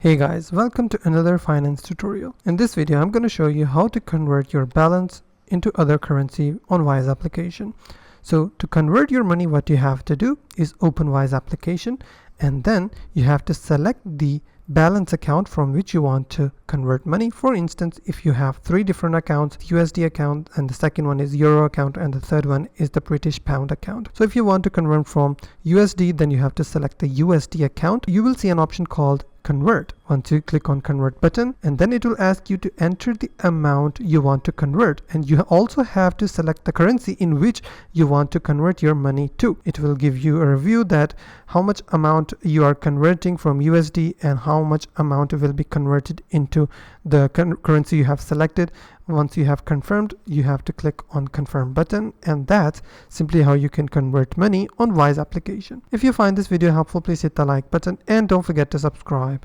Hey guys, welcome to another finance tutorial. In this video, I'm going to show you how to convert your balance into other currency on Wise application. So to convert your money, what you have to do is open Wise application, and then you have to select the balance account from which you want to convert money. For instance, if you have three different accounts, USD account, and the second one is Euro account, and the third one is the British Pound account. So if you want to convert from USD, then you have to select the USD account. You will see an option called convert. Once you click on convert button, and then it will ask you to enter the amount you want to convert, and you also have to select the currency in which you want to convert your money to. It will give you a review that how much amount you are converting from USD and how much amount will be converted into the currency you have selected. Once you have confirmed, you have to click on confirm button, and that's simply how you can convert money on Wise application. If you find this video helpful, please hit the like button and don't forget to subscribe.